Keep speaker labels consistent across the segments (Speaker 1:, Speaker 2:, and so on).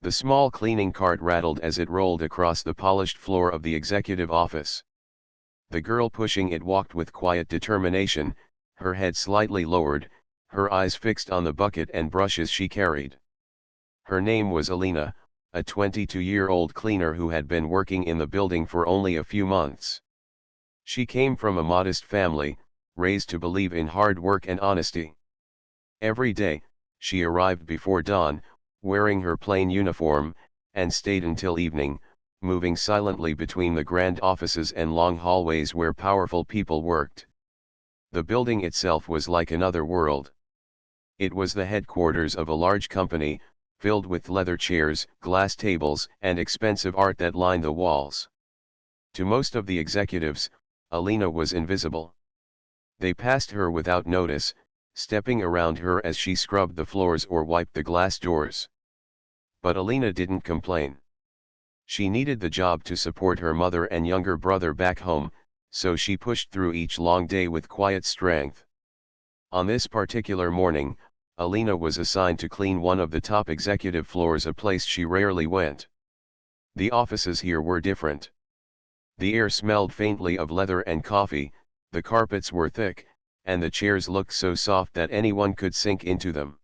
Speaker 1: The small cleaning cart rattled as it rolled across the polished floor of the executive office. The girl pushing it walked with quiet determination, her head slightly lowered, her eyes fixed on the bucket and brushes she carried. Her name was Alina, a 22-year-old cleaner who had been working in the building for only a few months. She came from a modest family, raised to believe in hard work and honesty. Every day, she arrived before dawn, wearing her plain uniform, and stayed until evening, moving silently between the grand offices and long hallways where powerful people worked. The building itself was like another world. It was the headquarters of a large company, filled with leather chairs, glass tables, and expensive art that lined the walls. To most of the executives, Alina was invisible. They passed her without notice, stepping around her as she scrubbed the floors or wiped the glass doors. But Alina didn't complain. She needed the job to support her mother and younger brother back home, so she pushed through each long day with quiet strength. On this particular morning, Alina was assigned to clean one of the top executive floors, a place she rarely went. The offices here were different. The air smelled faintly of leather and coffee, the carpets were thick, and the chairs looked so soft that anyone could sink into them.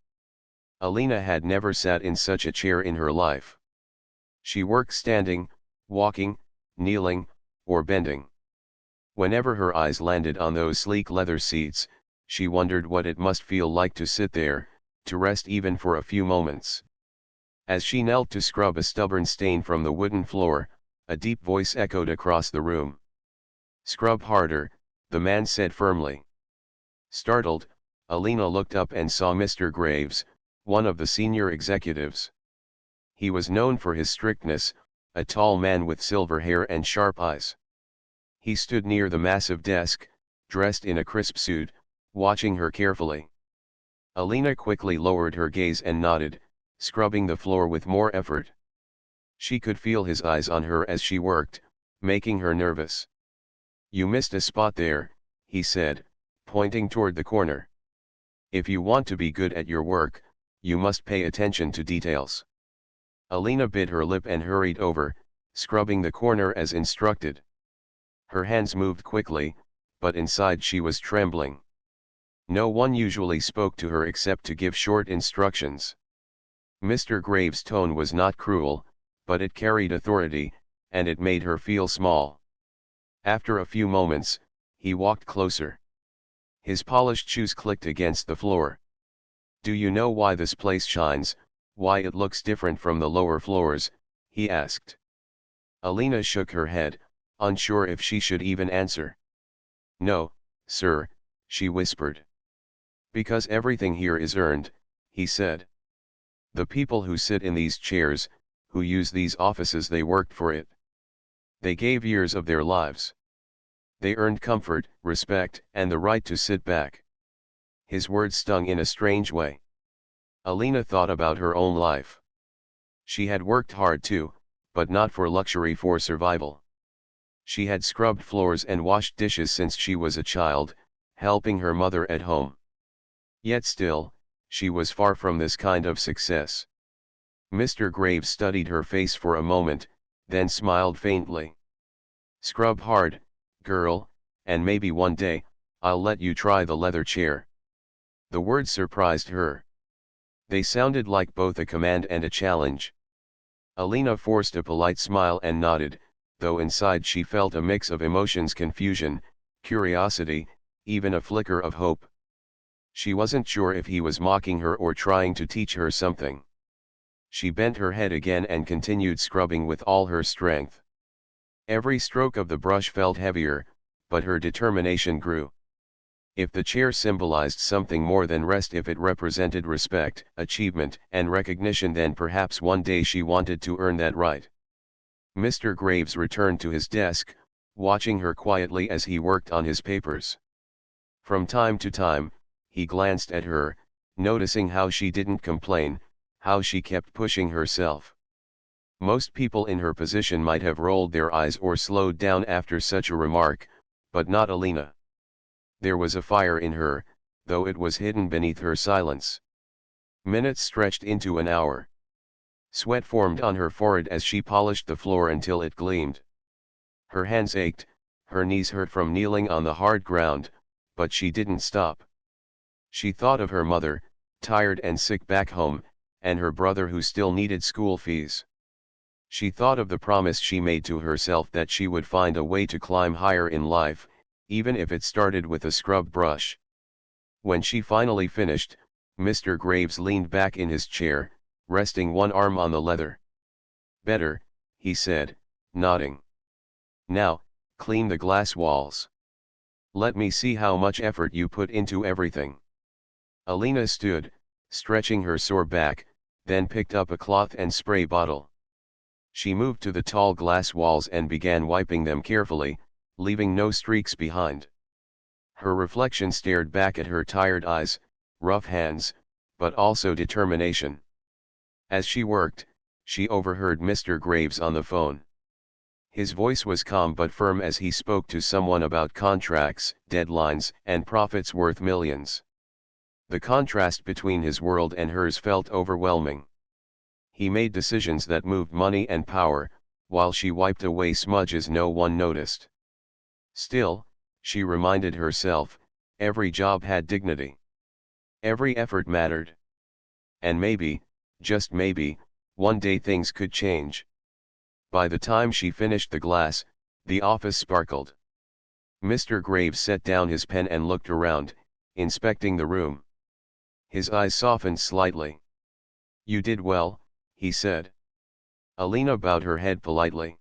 Speaker 1: Alina had never sat in such a chair in her life. She worked standing, walking, kneeling, or bending. Whenever her eyes landed on those sleek leather seats, she wondered what it must feel like to sit there, to rest even for a few moments. As she knelt to scrub a stubborn stain from the wooden floor, a deep voice echoed across the room. "Scrub harder," the man said firmly. Startled, Alina looked up and saw Mr. Graves, one of the senior executives. He was known for his strictness, a tall man with silver hair and sharp eyes. He stood near the massive desk, dressed in a crisp suit, watching her carefully. Alina quickly lowered her gaze and nodded, scrubbing the floor with more effort. She could feel his eyes on her as she worked, making her nervous. "You missed a spot there," he said, pointing toward the corner. "If you want to be good at your work, you must pay attention to details." Alina bit her lip and hurried over, scrubbing the corner as instructed. Her hands moved quickly, but inside she was trembling. No one usually spoke to her except to give short instructions. Mr. Graves' tone was not cruel, but it carried authority, and it made her feel small. After a few moments, he walked closer. His polished shoes clicked against the floor. "Do you know why this place shines, why it looks different from the lower floors?" he asked. Alina shook her head, unsure if she should even answer. "No, sir," she whispered. "Because everything here is earned," he said. "The people who sit in these chairs, who use these offices, they worked for it. They gave years of their lives. They earned comfort, respect, and the right to sit back." His words stung in a strange way. Alina thought about her own life. She had worked hard too, but not for luxury, for survival. She had scrubbed floors and washed dishes since she was a child, helping her mother at home. Yet still, she was far from this kind of success. Mr. Graves studied her face for a moment, then smiled faintly. "Scrub hard, girl, and maybe one day, I'll let you try the leather chair." The words surprised her. They sounded like both a command and a challenge. Alina forced a polite smile and nodded, though inside she felt a mix of emotions: confusion, curiosity, even a flicker of hope. She wasn't sure if he was mocking her or trying to teach her something. She bent her head again and continued scrubbing with all her strength. Every stroke of the brush felt heavier, but her determination grew. If the chair symbolized something more than rest, if it represented respect, achievement, and recognition, then perhaps one day she wanted to earn that right. Mr. Graves returned to his desk, watching her quietly as he worked on his papers. From time to time, he glanced at her, noticing how she didn't complain, how she kept pushing herself. Most people in her position might have rolled their eyes or slowed down after such a remark, but not Alina. There was a fire in her, though it was hidden beneath her silence. Minutes stretched into an hour. Sweat formed on her forehead as she polished the floor until it gleamed. Her hands ached, her knees hurt from kneeling on the hard ground, but she didn't stop. She thought of her mother, tired and sick back home, and her brother who still needed school fees. She thought of the promise she made to herself that she would find a way to climb higher in life, even if it started with a scrub brush. When she finally finished, Mr. Graves leaned back in his chair, resting one arm on the leather. "Better," he said, nodding. "Now, clean the glass walls. Let me see how much effort you put into everything." Alina stood, stretching her sore back, then picked up a cloth and spray bottle. She moved to the tall glass walls and began wiping them carefully, leaving no streaks behind. Her reflection stared back at her tired eyes, rough hands, but also determination. As she worked, she overheard Mr. Graves on the phone. His voice was calm but firm as he spoke to someone about contracts, deadlines, and profits worth millions. The contrast between his world and hers felt overwhelming. He made decisions that moved money and power, while she wiped away smudges no one noticed. Still, she reminded herself, every job had dignity. Every effort mattered. And maybe, just maybe, one day things could change. By the time she finished the glass, the office sparkled. Mr. Graves set down his pen and looked around, inspecting the room. His eyes softened slightly. "You did well," he said. Alina bowed her head politely.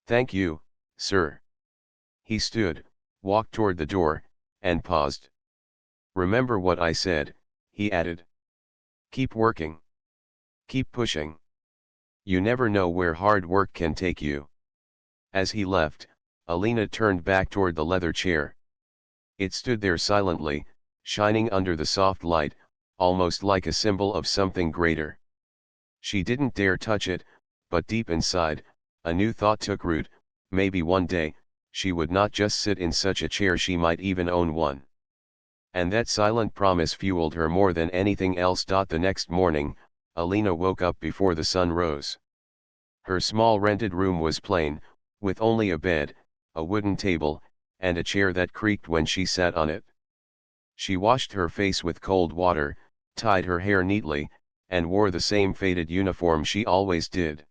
Speaker 1: "Thank you, sir." He stood, walked toward the door, and paused. "Remember what I said," he added. "Keep working. Keep pushing. You never know where hard work can take you." As he left, Alina turned back toward the leather chair. It stood there silently, shining under the soft light, almost like a symbol of something greater. She didn't dare touch it, but deep inside, a new thought took root: maybe one day, she would not just sit in such a chair, she might even own one. And that silent promise fueled her more than anything else. The next morning, Alina woke up before the sun rose. Her small rented room was plain, with only a bed, a wooden table, and a chair that creaked when she sat on it. She washed her face with cold water, tied her hair neatly, and wore the same faded uniform she always did.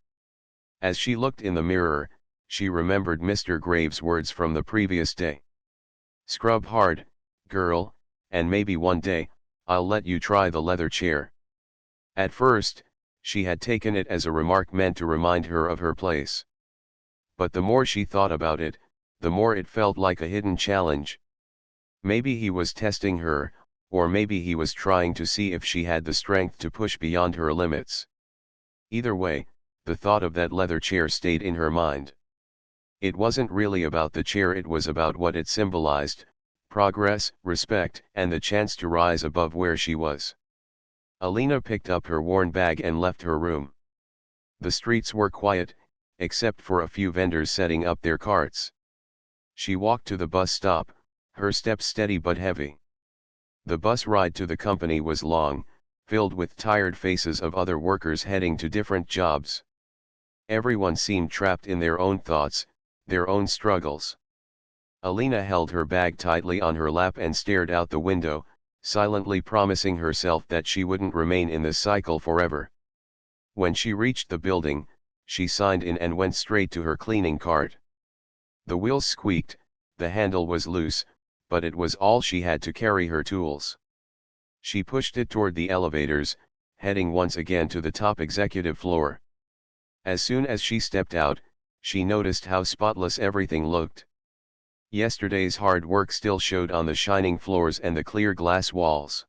Speaker 1: As she looked in the mirror, she remembered Mr. Graves' words from the previous day. "Scrub hard, girl, and maybe one day, I'll let you try the leather chair." At first, she had taken it as a remark meant to remind her of her place. But the more she thought about it, the more it felt like a hidden challenge. Maybe he was testing her, or maybe he was trying to see if she had the strength to push beyond her limits. Either way, the thought of that leather chair stayed in her mind. It wasn't really about the chair, it was about what it symbolized: progress, respect, and the chance to rise above where she was. Alina picked up her worn bag and left her room. The streets were quiet, except for a few vendors setting up their carts. She walked to the bus stop, her steps steady but heavy. The bus ride to the company was long, filled with tired faces of other workers heading to different jobs. Everyone seemed trapped in their own thoughts, their own struggles. Alina held her bag tightly on her lap and stared out the window, silently promising herself that she wouldn't remain in this cycle forever. When she reached the building, she signed in and went straight to her cleaning cart. The wheels squeaked, the handle was loose, but it was all she had to carry her tools. She pushed it toward the elevators, heading once again to the top executive floor. As soon as she stepped out, she noticed how spotless everything looked. Yesterday's hard work still showed on the shining floors and the clear glass walls.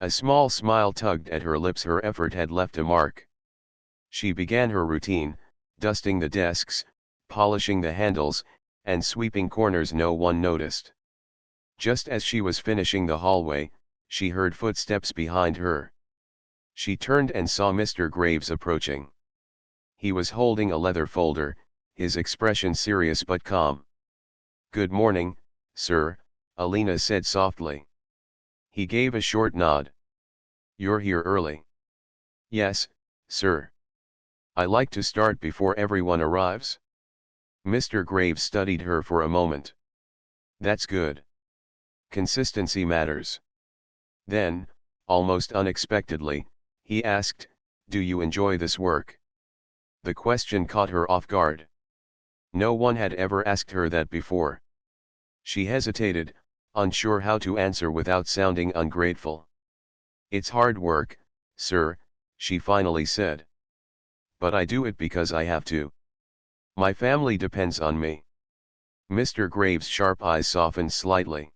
Speaker 1: A small smile tugged at her lips, her effort had left a mark. She began her routine, dusting the desks, polishing the handles, and sweeping corners no one noticed. Just as she was finishing the hallway, she heard footsteps behind her. She turned and saw Mr. Graves approaching. He was holding a leather folder, his expression serious but calm. "Good morning, sir," Alina said softly. He gave a short nod. "You're here early." "Yes, sir." I like to start before everyone arrives. Mr. Graves studied her for a moment. That's good. Consistency matters. Then, almost unexpectedly, he asked, do you enjoy this work? The question caught her off guard. No one had ever asked her that before. She hesitated, unsure how to answer without sounding ungrateful. It's hard work, sir, she finally said. But I do it because I have to. My family depends on me. Mr. Graves' sharp eyes softened slightly.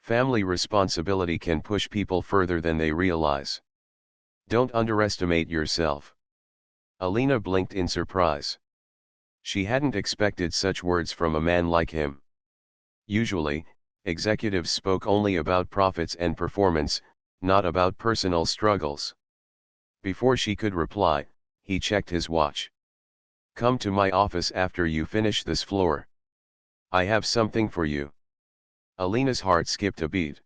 Speaker 1: Family responsibility can push people further than they realize. Don't underestimate yourself. Alina blinked in surprise. She hadn't expected such words from a man like him. Usually, executives spoke only about profits and performance, not about personal struggles. Before she could reply, he checked his watch. Come to my office after you finish this floor. I have something for you. Alina's heart skipped a beat.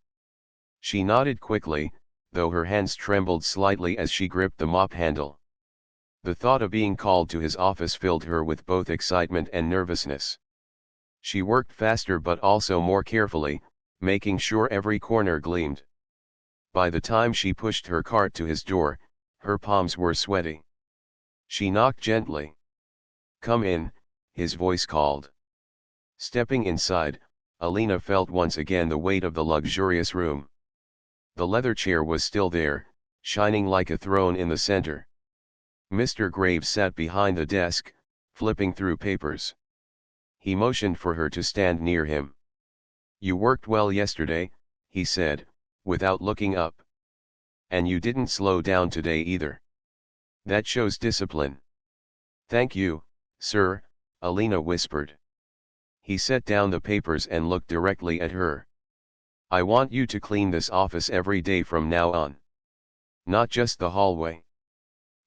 Speaker 1: She nodded quickly, though her hands trembled slightly as she gripped the mop handle. The thought of being called to his office filled her with both excitement and nervousness. She worked faster but also more carefully, making sure every corner gleamed. By the time she pushed her cart to his door, her palms were sweaty. She knocked gently. Come in, his voice called. Stepping inside, Alina felt once again the weight of the luxurious room. The leather chair was still there, shining like a throne in the center. Mr. Graves sat behind the desk, flipping through papers. He motioned for her to stand near him. You worked well yesterday, he said, without looking up. And you didn't slow down today either. That shows discipline. Thank you, sir, Alina whispered. He set down the papers and looked directly at her. I want you to clean this office every day from now on. Not just the hallway.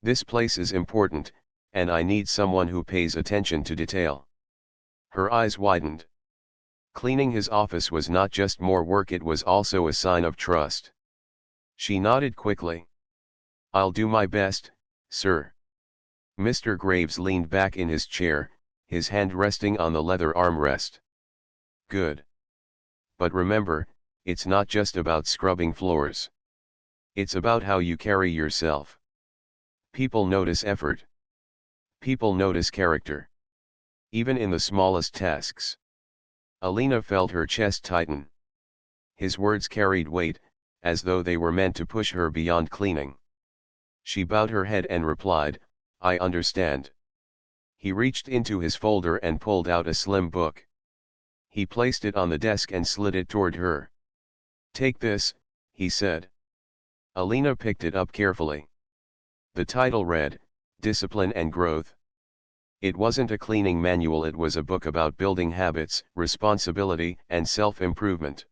Speaker 1: This place is important, and I need someone who pays attention to detail. Her eyes widened. Cleaning his office was not just more work, it was also a sign of trust. She nodded quickly. I'll do my best, sir. Mr. Graves leaned back in his chair, his hand resting on the leather armrest. Good. But remember, it's not just about scrubbing floors. It's about how you carry yourself. People notice effort. People notice character. Even in the smallest tasks. Alina felt her chest tighten. His words carried weight, as though they were meant to push her beyond cleaning. She bowed her head and replied, I understand. He reached into his folder and pulled out a slim book. He placed it on the desk and slid it toward her. Take this, he said. Alina picked it up carefully. The title read, Discipline and Growth. It wasn't a cleaning manual, it was a book about building habits, responsibility, and self-improvement.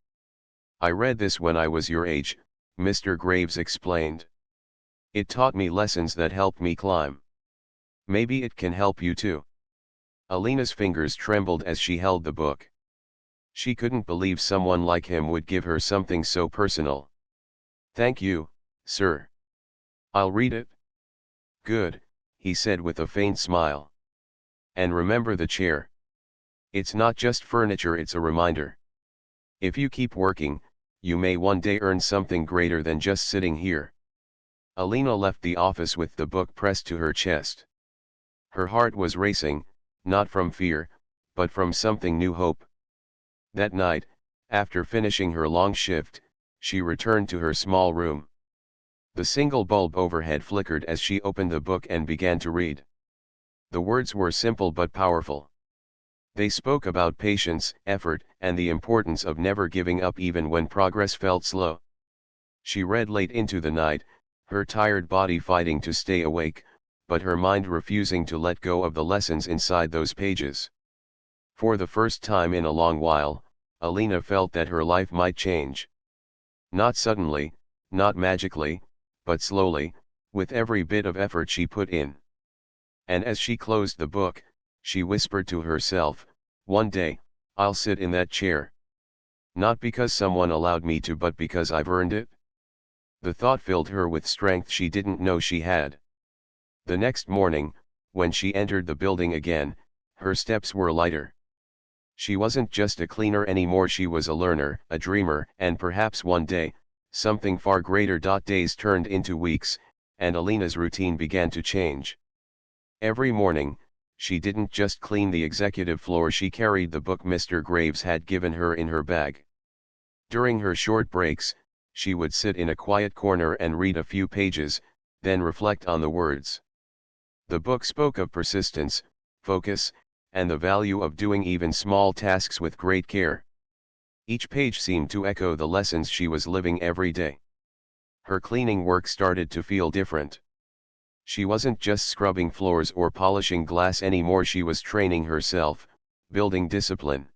Speaker 1: I read this when I was your age, Mr. Graves explained. It taught me lessons that helped me climb. Maybe it can help you too. Alina's fingers trembled as she held the book. She couldn't believe someone like him would give her something so personal. Thank you, sir. I'll read it. Good, he said with a faint smile. And remember the chair. It's not just furniture, it's a reminder. If you keep working, you may one day earn something greater than just sitting here. Alina left the office with the book pressed to her chest. Her heart was racing, not from fear, but from something new, hope. That night, after finishing her long shift, she returned to her small room. The single bulb overhead flickered as she opened the book and began to read. The words were simple but powerful. They spoke about patience, effort, and the importance of never giving up even when progress felt slow. She read late into the night, her tired body fighting to stay awake, but her mind refusing to let go of the lessons inside those pages. For the first time in a long while, Alina felt that her life might change. Not suddenly, not magically, but slowly, with every bit of effort she put in. And as she closed the book, she whispered to herself, one day, I'll sit in that chair. Not because someone allowed me to, but because I've earned it. The thought filled her with strength she didn't know she had. The next morning, when she entered the building again, her steps were lighter. She wasn't just a cleaner anymore, she was a learner, a dreamer, and perhaps one day, something far greater. Days turned into weeks, and Alina's routine began to change. Every morning, she didn't just clean the executive floor, she carried the book Mr. Graves had given her in her bag. During her short breaks, she would sit in a quiet corner and read a few pages, then reflect on the words. The book spoke of persistence, focus, and the value of doing even small tasks with great care. Each page seemed to echo the lessons she was living every day. Her cleaning work started to feel different. She wasn't just scrubbing floors or polishing glass anymore, she was training herself, building discipline.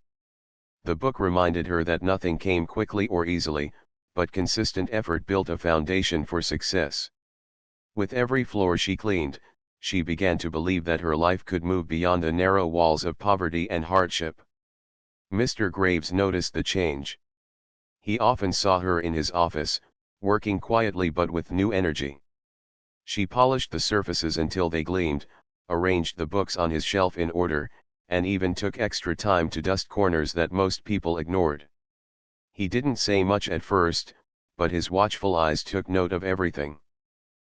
Speaker 1: The book reminded her that nothing came quickly or easily, but consistent effort built a foundation for success. With every floor she cleaned, she began to believe that her life could move beyond the narrow walls of poverty and hardship. Mr. Graves noticed the change. He often saw her in his office, working quietly but with new energy. She polished the surfaces until they gleamed, arranged the books on his shelf in order, and even took extra time to dust corners that most people ignored. He didn't say much at first, but his watchful eyes took note of everything.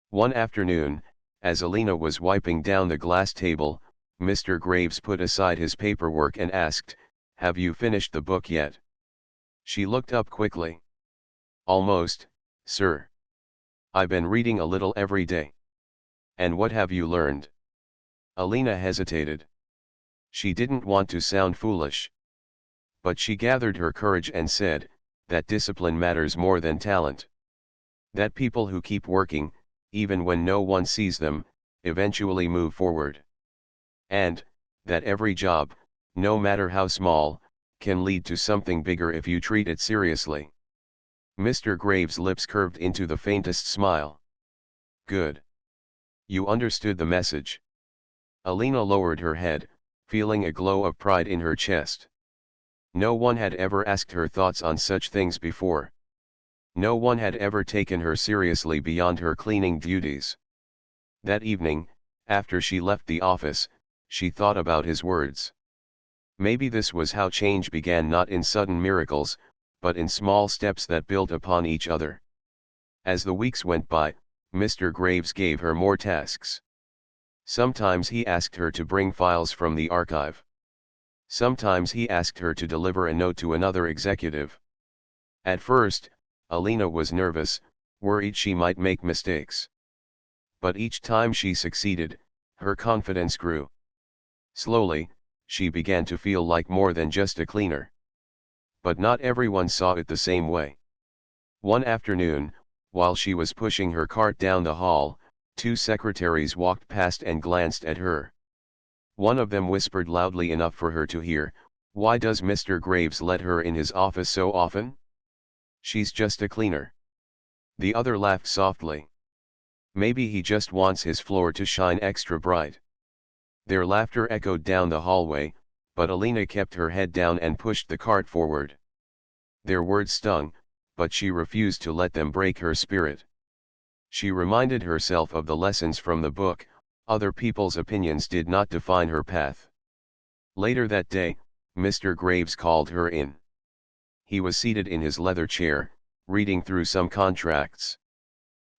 Speaker 1: One afternoon, as Alina was wiping down the glass table, Mr. Graves put aside his paperwork and asked, "Have you finished the book yet?" She looked up quickly. "Almost, sir. I've been reading a little every day." "And what have you learned?" Alina hesitated. She didn't want to sound foolish. But she gathered her courage and said, that discipline matters more than talent. That people who keep working, even when no one sees them, eventually move forward. And, that every job, no matter how small, can lead to something bigger if you treat it seriously. Mr. Graves' lips curved into the faintest smile. "Good. You understood the message." Alina lowered her head, feeling a glow of pride in her chest. No one had ever asked her thoughts on such things before. No one had ever taken her seriously beyond her cleaning duties. That evening, after she left the office, she thought about his words. Maybe this was how change began, not in sudden miracles, but in small steps that built upon each other. As the weeks went by, Mr. Graves gave her more tasks. Sometimes he asked her to bring files from the archive. Sometimes he asked her to deliver a note to another executive. At first, Alina was nervous, worried she might make mistakes. But each time she succeeded, her confidence grew. Slowly, she began to feel like more than just a cleaner. But not everyone saw it the same way. One afternoon, while she was pushing her cart down the hall, two secretaries walked past and glanced at her. One of them whispered loudly enough for her to hear, "Why does Mr. Graves let her in his office so often? She's just a cleaner." The other laughed softly. "Maybe he just wants his floor to shine extra bright." Their laughter echoed down the hallway, but Alina kept her head down and pushed the cart forward. Their words stung, but she refused to let them break her spirit. She reminded herself of the lessons from the book: other people's opinions did not define her path. Later that day, Mr. Graves called her in. He was seated in his leather chair, reading through some contracts.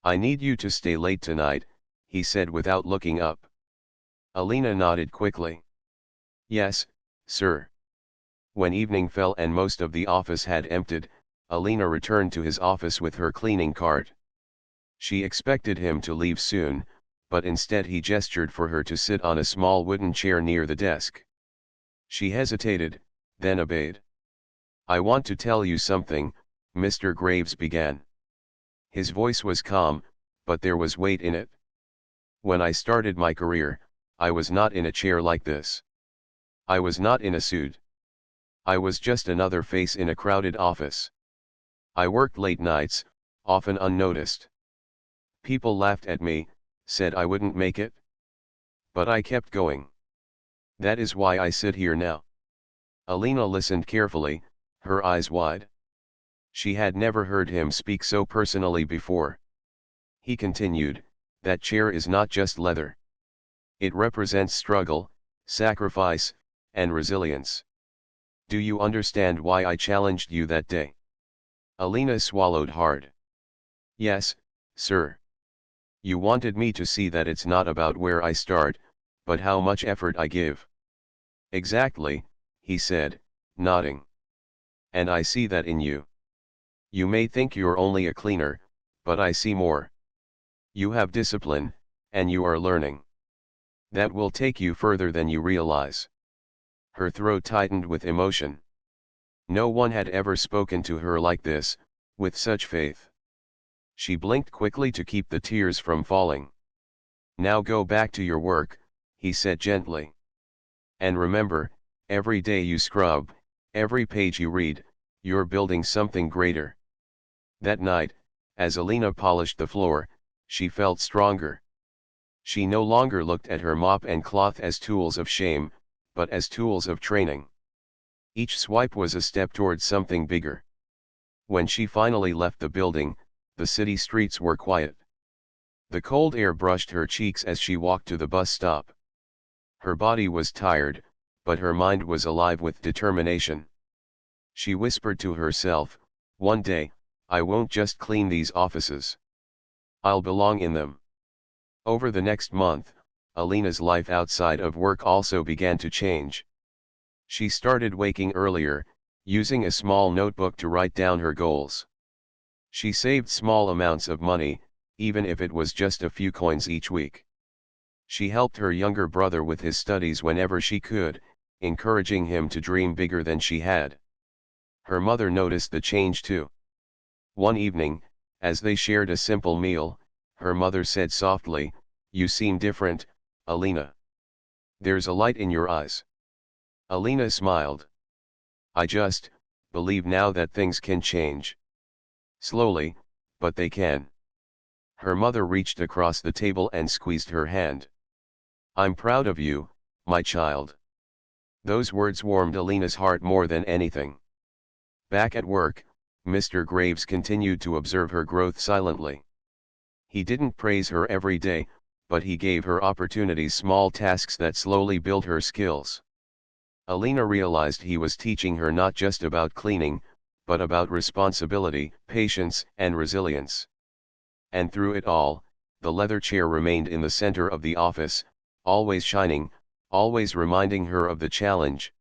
Speaker 1: "I need you to stay late tonight," he said without looking up. Alina nodded quickly. "Yes, sir." When evening fell and most of the office had emptied, Alina returned to his office with her cleaning cart. She expected him to leave soon, but instead he gestured for her to sit on a small wooden chair near the desk. She hesitated, then obeyed. "I want to tell you something," Mr. Graves began. His voice was calm, but there was weight in it. "When I started my career, I was not in a chair like this. I was not in a suit. I was just another face in a crowded office. I worked late nights, often unnoticed. People laughed at me, said I wouldn't make it. But I kept going. That is why I sit here now." Alina listened carefully, her eyes wide. She had never heard him speak so personally before. He continued, "That chair is not just leather. It represents struggle, sacrifice, and resilience. Do you understand why I challenged you that day? Alina swallowed hard. Yes, sir. You wanted me to see that it's not about where I start, but how much effort I give. Exactly, he said, nodding. And I see that in you. You may think you're only a cleaner, but I see more. You have discipline, and you are learning. That will take you further than you realize. Her throat tightened with emotion. No one had ever spoken to her like this, with such faith. She blinked quickly to keep the tears from falling. Now go back to your work, he said gently. And remember, every day you scrub, every page you read, you're building something greater. That night, as Alina polished the floor, she felt stronger. She no longer looked at her mop and cloth as tools of shame, but as tools of training. Each swipe was a step towards something bigger. When she finally left the building, the city streets were quiet. The cold air brushed her cheeks as she walked to the bus stop. Her body was tired, but her mind was alive with determination. She whispered to herself, one day, I won't just clean these offices. I'll belong in them. Over the next month, Alina's life outside of work also began to change. She started waking earlier, using a small notebook to write down her goals. She saved small amounts of money, even if it was just a few coins each week. She helped her younger brother with his studies whenever she could, encouraging him to dream bigger than she had. Her mother noticed the change too. One evening, as they shared a simple meal, her mother said softly, "You seem different, Alina. There's a light in your eyes." Alina smiled. "I just believe now that things can change. Slowly, but they can." Her mother reached across the table and squeezed her hand. "I'm proud of you, my child." Those words warmed Alina's heart more than anything. Back at work, Mr. Graves continued to observe her growth silently. He didn't praise her every day, but he gave her opportunities, small tasks that slowly built her skills. Alina realized he was teaching her not just about cleaning, but about responsibility, patience, and resilience. And through it all, the leather chair remained in the center of the office, always shining, always reminding her of the challenge.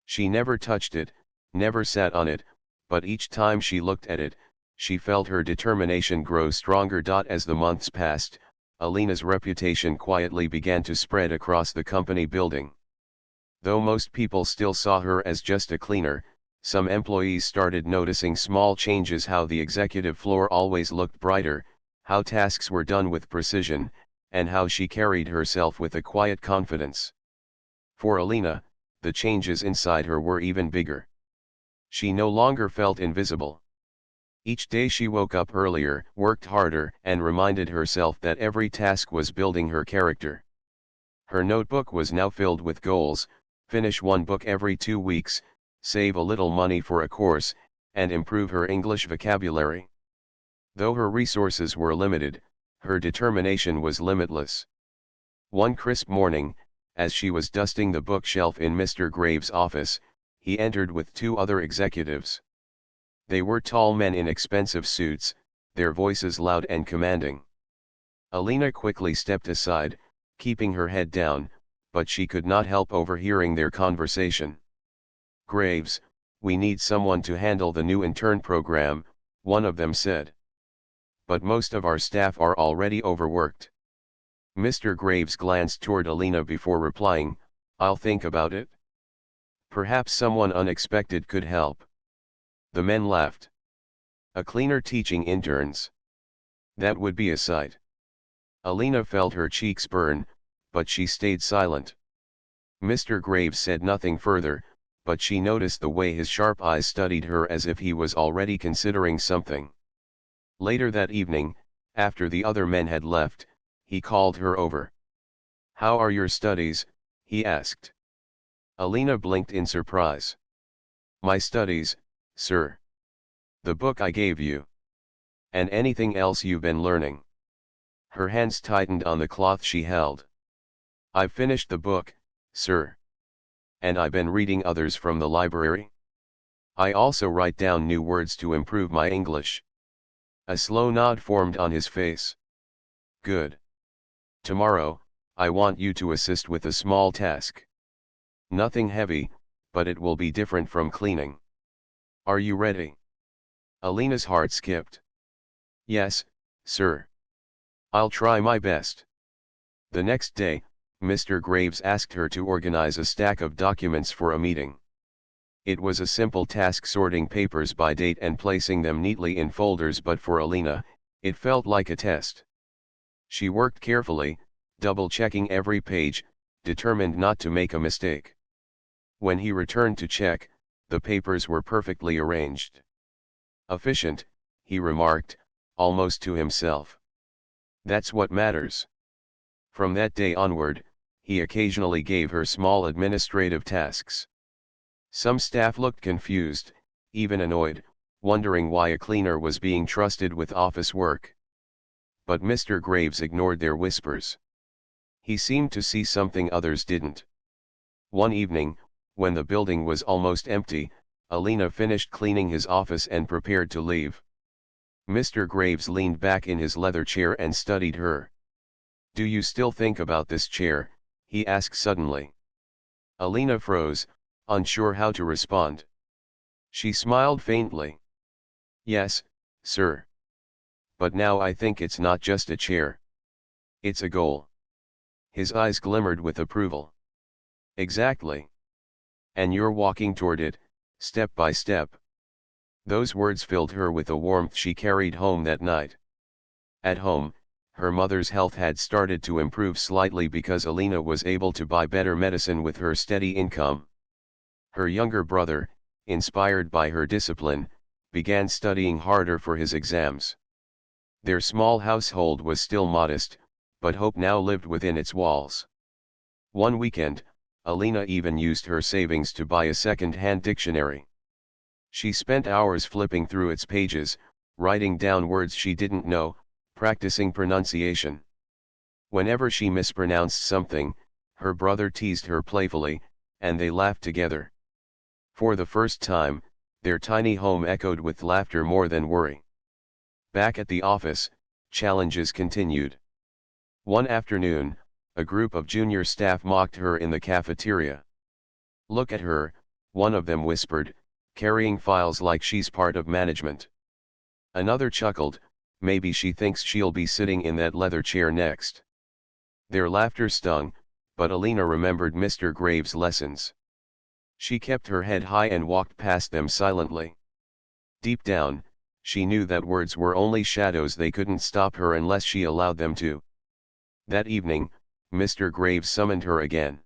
Speaker 1: She never touched it, never sat on it, but each time she looked at it, she felt her determination grow stronger. As the months passed, Alina's reputation quietly began to spread across the company building. Though most people still saw her as just a cleaner, some employees started noticing small changes: how the executive floor always looked brighter, how tasks were done with precision, and how she carried herself with a quiet confidence. For Alina, the changes inside her were even bigger. She no longer felt invisible. Each day she woke up earlier, worked harder, and reminded herself that every task was building her character. Her notebook was now filled with goals: finish one book every 2 weeks, save a little money for a course, and improve her English vocabulary. Though her resources were limited, her determination was limitless. One crisp morning, as she was dusting the bookshelf in Mr. Graves' office, he entered with 2 other executives. They were tall men in expensive suits, their voices loud and commanding. Alina quickly stepped aside, keeping her head down, but she could not help overhearing their conversation. "Graves, we need someone to handle the new intern program," one of them said. "But most of our staff are already overworked." Mr. Graves glanced toward Alina before replying, "I'll think about it. Perhaps someone unexpected could help." The men laughed. A cleaner teaching interns. That would be a sight. Alina felt her cheeks burn, but she stayed silent. Mr. Graves said nothing further, but she noticed the way his sharp eyes studied her as if he was already considering something. Later that evening, after the other men had left, he called her over. "How are your studies?" he asked. Alina blinked in surprise. "My studies, sir. The book I gave you. And anything else you've been learning." Her hands tightened on the cloth she held. I've finished the book, sir. And I've been reading others from the library. I also write down new words to improve my English. A slow nod formed on his face. Good. Tomorrow, I want you to assist with a small task. Nothing heavy, but it will be different from cleaning. Are you ready? Alina's heart skipped. Yes, sir. I'll try my best. The next day, Mr. Graves asked her to organize a stack of documents for a meeting. It was a simple task, sorting papers by date and placing them neatly in folders, but for Alina, it felt like a test. She worked carefully, double-checking every page, determined not to make a mistake. When he returned to check, the papers were perfectly arranged. Efficient, he remarked, almost to himself. That's what matters. From that day onward, he occasionally gave her small administrative tasks. Some staff looked confused, even annoyed, wondering why a cleaner was being trusted with office work. But Mr. Graves ignored their whispers. He seemed to see something others didn't. One evening, when the building was almost empty, Alina finished cleaning his office and prepared to leave. Mr. Graves leaned back in his leather chair and studied her. Do you still think about this chair? He asked suddenly. Alina froze, unsure how to respond. She smiled faintly. Yes, sir. But now I think it's not just a chair. It's a goal. His eyes glimmered with approval. Exactly. And you're walking toward it, step by step. Those words filled her with a warmth she carried home that night. At home, her mother's health had started to improve slightly because Alina was able to buy better medicine with her steady income. Her younger brother, inspired by her discipline, began studying harder for his exams. Their small household was still modest, but hope now lived within its walls. One weekend, Alina even used her savings to buy a second-hand dictionary. She spent hours flipping through its pages, writing down words she didn't know, practicing pronunciation. Whenever she mispronounced something, her brother teased her playfully, and they laughed together. For the first time, their tiny home echoed with laughter more than worry. Back at the office, challenges continued. One afternoon, a group of junior staff mocked her in the cafeteria. Look at her, one of them whispered, carrying files like she's part of management. Another chuckled, maybe she thinks she'll be sitting in that leather chair next. Their laughter stung, but Alina remembered Mr. Graves' lessons. She kept her head high and walked past them silently. Deep down, she knew that words were only shadows, they couldn't stop her unless she allowed them to. That evening, Mr. Graves summoned her again.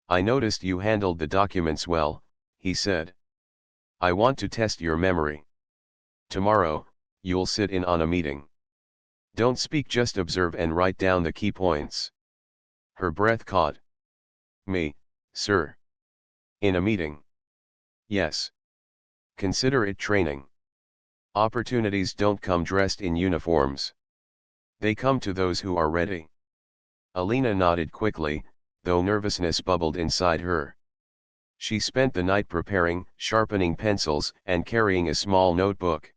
Speaker 1: I noticed you handled the documents well, he said. I want to test your memory. Tomorrow, you'll sit in on a meeting. Don't speak, just observe and write down the key points. Her breath caught. Me, sir. In a meeting? Yes. Consider it training. Opportunities don't come dressed in uniforms. They come to those who are ready. Alina nodded quickly, though nervousness bubbled inside her. She spent the night preparing, sharpening pencils, and carrying a small notebook.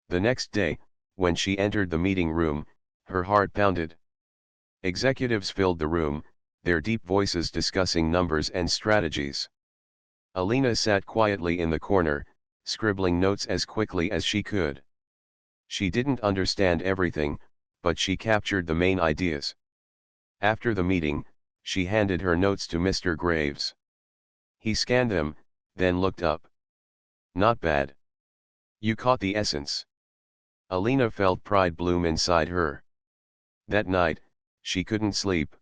Speaker 1: The next day, when she entered the meeting room, her heart pounded. Executives filled the room, their deep voices discussing numbers and strategies. Alina sat quietly in the corner, scribbling notes as quickly as she could. She didn't understand everything, but she captured the main ideas. After the meeting, she handed her notes to Mr. Graves. He scanned them, then looked up. Not bad. You caught the essence. Alina felt pride bloom inside her. That night, she couldn't sleep.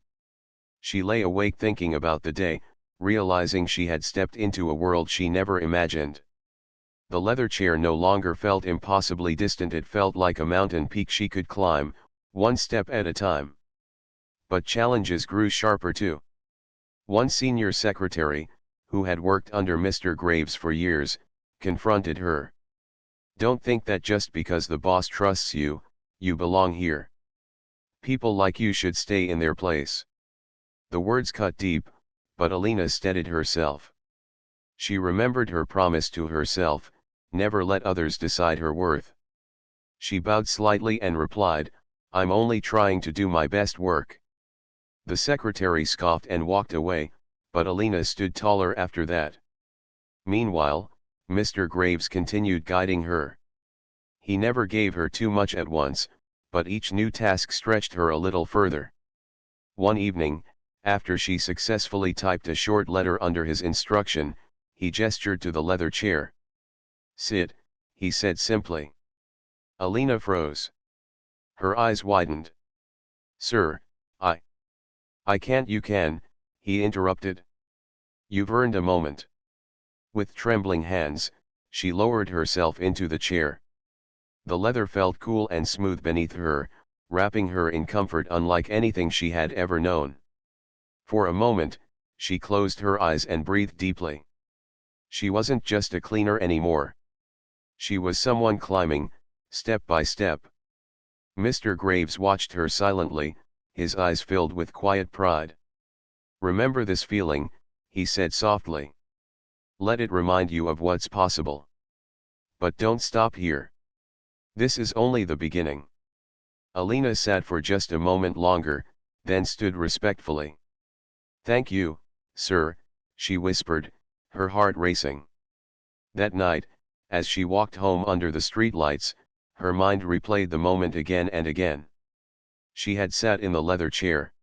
Speaker 1: She lay awake thinking about the day, realizing she had stepped into a world she never imagined. The leather chair no longer felt impossibly distant, it felt like a mountain peak she could climb, one step at a time. But challenges grew sharper too. One senior secretary, who had worked under Mr. Graves for years, confronted her. Don't think that just because the boss trusts you, you belong here. People like you should stay in their place. The words cut deep, but Alina steadied herself. She remembered her promise to herself, never let others decide her worth. She bowed slightly and replied, "I'm only trying to do my best work." The secretary scoffed and walked away, but Alina stood taller after that. Meanwhile, Mr. Graves continued guiding her. He never gave her too much at once, but each new task stretched her a little further. One evening, after she successfully typed a short letter under his instruction, he gestured to the leather chair. "Sit," he said simply. Alina froze. Her eyes widened. "Sir, I can't." "You can," he interrupted. "You've earned a moment." With trembling hands, she lowered herself into the chair. The leather felt cool and smooth beneath her, wrapping her in comfort unlike anything she had ever known. For a moment, she closed her eyes and breathed deeply. She wasn't just a cleaner anymore. She was someone climbing, step by step. Mr. Graves watched her silently, his eyes filled with quiet pride. "Remember this feeling," he said softly. "Let it remind you of what's possible. But don't stop here. This is only the beginning." Alina sat for just a moment longer, then stood respectfully. "Thank you, sir," she whispered, her heart racing. That night, as she walked home under the streetlights, her mind replayed the moment again and again. She had sat in the leather chair.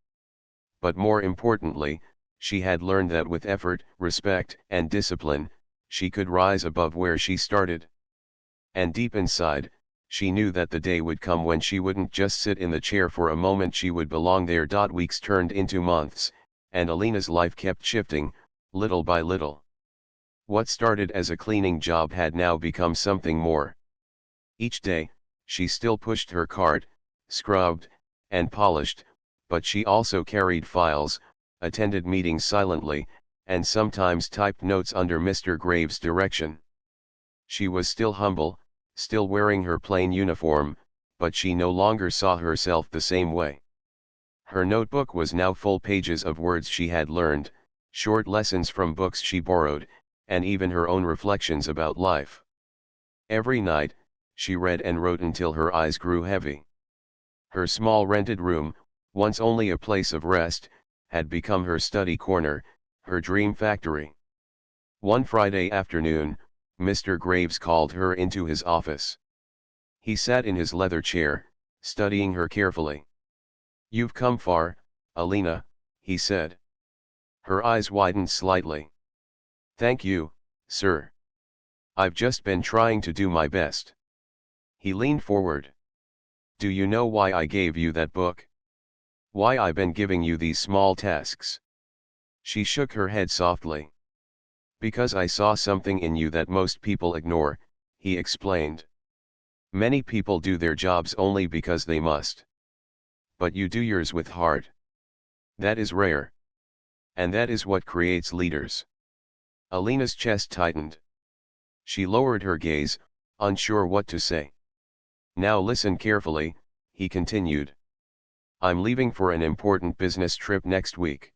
Speaker 1: But more importantly, she had learned that with effort, respect, and discipline, she could rise above where she started. And deep inside, she knew that the day would come when she wouldn't just sit in the chair for a moment, she would belong there. Weeks turned into months, and Alina's life kept shifting, little by little. What started as a cleaning job had now become something more. Each day, she still pushed her cart, scrubbed, and polished, but she also carried files, attended meetings silently, and sometimes typed notes under Mr. Graves' direction. She was still humble, still wearing her plain uniform, but she no longer saw herself the same way. Her notebook was now full pages of words she had learned, short lessons from books she borrowed, and even her own reflections about life. Every night, she read and wrote until her eyes grew heavy. Her small rented room, once only a place of rest, had become her study corner, her dream factory. One Friday afternoon, Mr. Graves called her into his office. He sat in his leather chair, studying her carefully. "You've come far, Alina," he said. Her eyes widened slightly. "Thank you, sir. I've just been trying to do my best." He leaned forward. "Do you know why I gave you that book? Why I've been giving you these small tasks?" She shook her head softly. "Because I saw something in you that most people ignore," he explained. "Many people do their jobs only because they must. But you do yours with heart. That is rare. And that is what creates leaders." Alina's chest tightened. She lowered her gaze, unsure what to say. "Now listen carefully," he continued. "I'm leaving for an important business trip next week.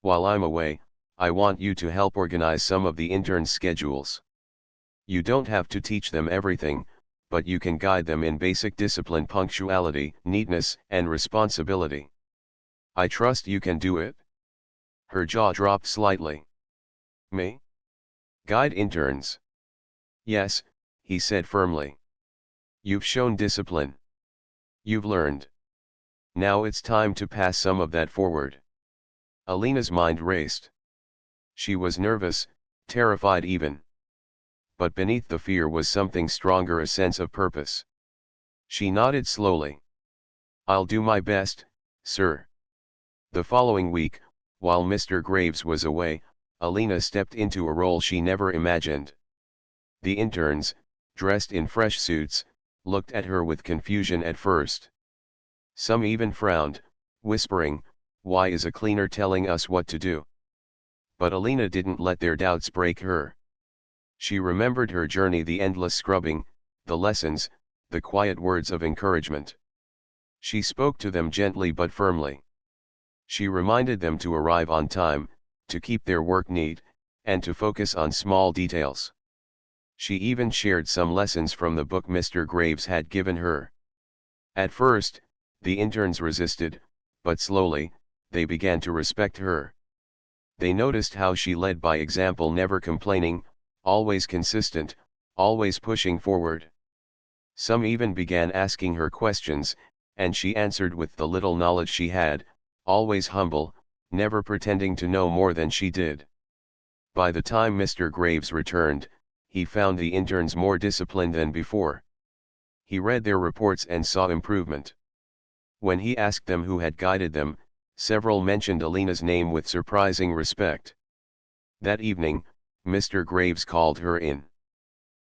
Speaker 1: While I'm away, I want you to help organize some of the interns' schedules. You don't have to teach them everything, but you can guide them in basic discipline, punctuality, neatness, and responsibility. I trust you can do it." Her jaw dropped slightly. "Me? Guide interns?" "Yes," he said firmly. "You've shown discipline. You've learned. Now it's time to pass some of that forward." Alina's mind raced. She was nervous, terrified even. But beneath the fear was something stronger, a sense of purpose. She nodded slowly. "I'll do my best, sir." The following week, while Mr. Graves was away, Alina stepped into a role she never imagined. The interns, dressed in fresh suits, looked at her with confusion at first. Some even frowned, whispering, "Why is a cleaner telling us what to do?" But Alina didn't let their doubts break her. She remembered her journey, the endless scrubbing, the lessons, the quiet words of encouragement. She spoke to them gently but firmly. She reminded them to arrive on time, to keep their work neat, and to focus on small details. She even shared some lessons from the book Mr. Graves had given her. At first, the interns resisted, but slowly, they began to respect her. They noticed how she led by example, never complaining, always consistent, always pushing forward. Some even began asking her questions, and she answered with the little knowledge she had, always humble, never pretending to know more than she did. By the time Mr. Graves returned, he found the interns more disciplined than before. He read their reports and saw improvement. When he asked them who had guided them, several mentioned Alina's name with surprising respect. That evening, Mr. Graves called her in.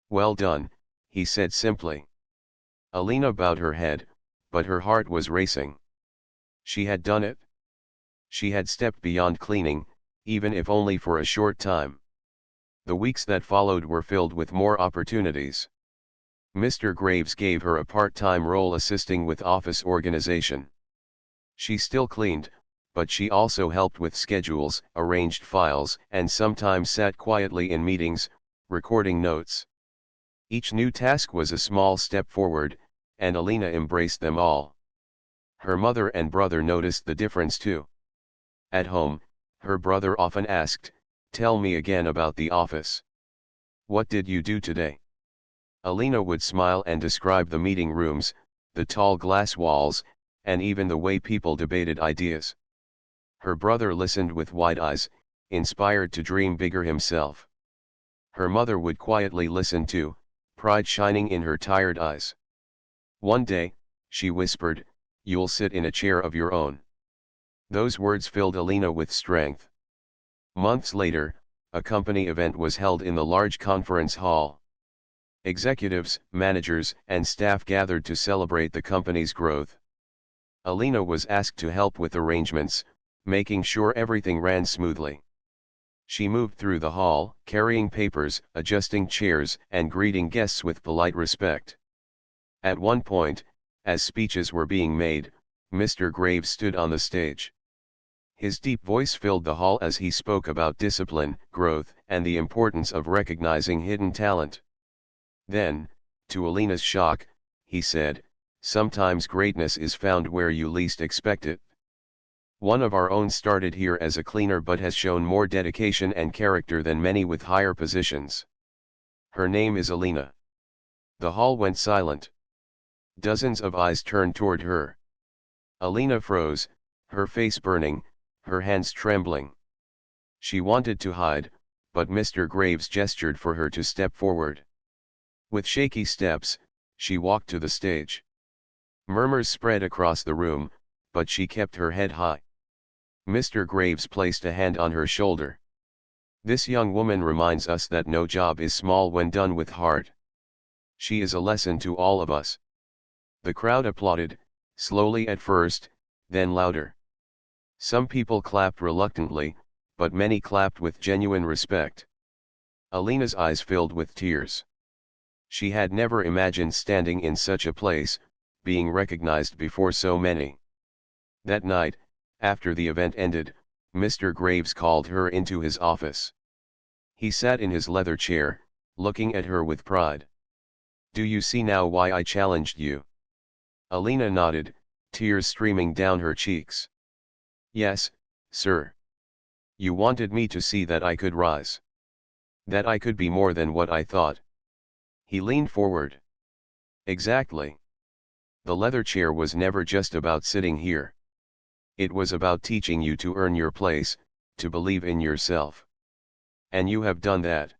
Speaker 1: "Well done," he said simply. Alina bowed her head, but her heart was racing. She had done it. She had stepped beyond cleaning, even if only for a short time. The weeks that followed were filled with more opportunities. Mr. Graves gave her a part-time role assisting with office organization. She still cleaned, but she also helped with schedules, arranged files, and sometimes sat quietly in meetings, recording notes. Each new task was a small step forward, and Alina embraced them all. Her mother and brother noticed the difference too. At home, her brother often asked, "Tell me again about the office. What did you do today?" Alina would smile and describe the meeting rooms, the tall glass walls, and even the way people debated ideas. Her brother listened with wide eyes, inspired to dream bigger himself. Her mother would quietly listen too, pride shining in her tired eyes. One day, she whispered, "You'll sit in a chair of your own." Those words filled Alina with strength. Months later, a company event was held in the large conference hall. Executives, managers, and staff gathered to celebrate the company's growth. Alina was asked to help with arrangements, making sure everything ran smoothly. She moved through the hall, carrying papers, adjusting chairs, and greeting guests with polite respect. At one point, as speeches were being made, Mr. Graves stood on the stage. His deep voice filled the hall as he spoke about discipline, growth, and the importance of recognizing hidden talent. Then, to Alina's shock, he said, "Sometimes greatness is found where you least expect it. One of our own started here as a cleaner but has shown more dedication and character than many with higher positions. Her name is Alina." The hall went silent. Dozens of eyes turned toward her. Alina froze, her face burning, her hands trembling. She wanted to hide, but Mr. Graves gestured for her to step forward. With shaky steps, she walked to the stage. Murmurs spread across the room, but she kept her head high. Mr. Graves placed a hand on her shoulder. "This young woman reminds us that no job is small when done with heart. She is a lesson to all of us." The crowd applauded, slowly at first, then louder. Some people clapped reluctantly, but many clapped with genuine respect. Alina's eyes filled with tears. She had never imagined standing in such a place, being recognized before so many. That night, after the event ended, Mr. Graves called her into his office. He sat in his leather chair, looking at her with pride. "Do you see now why I challenged you?" Alina nodded, tears streaming down her cheeks. "Yes, sir. You wanted me to see that I could rise. That I could be more than what I thought." He leaned forward. "Exactly. The leather chair was never just about sitting here. It was about teaching you to earn your place, to believe in yourself. And you have done that."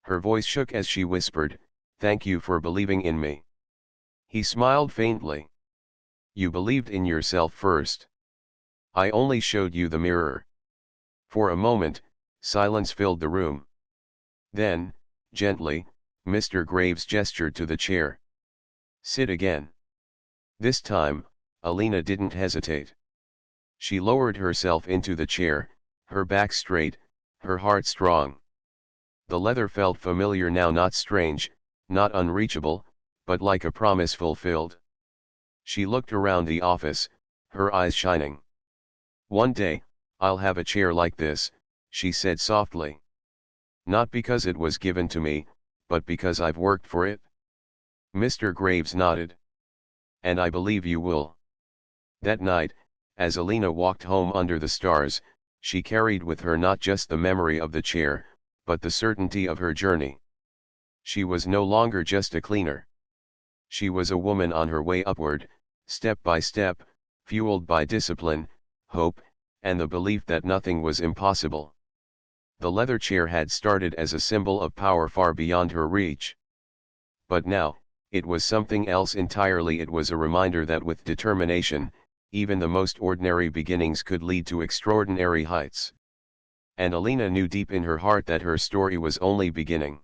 Speaker 1: Her voice shook as she whispered, "Thank you for believing in me." He smiled faintly. "You believed in yourself first. I only showed you the mirror." For a moment, silence filled the room. Then, gently, Mr. Graves gestured to the chair. "Sit again." This time, Alina didn't hesitate. She lowered herself into the chair, her back straight, her heart strong. The leather felt familiar now, not strange, not unreachable, but like a promise fulfilled. She looked around the office, her eyes shining. One day, I'll have a chair like this, she said softly. Not because it was given to me, but because I've worked for it. Mr. Graves nodded. And I believe you will. That night, as Alina walked home under the stars, she carried with her not just the memory of the chair, but the certainty of her journey. She was no longer just a cleaner. She was a woman on her way upward, step by step, fueled by discipline, hope, and the belief that nothing was impossible. The leather chair had started as a symbol of power far beyond her reach. But now, it was something else entirely. It was a reminder that with determination, even the most ordinary beginnings could lead to extraordinary heights. And Alina knew deep in her heart that her story was only beginning.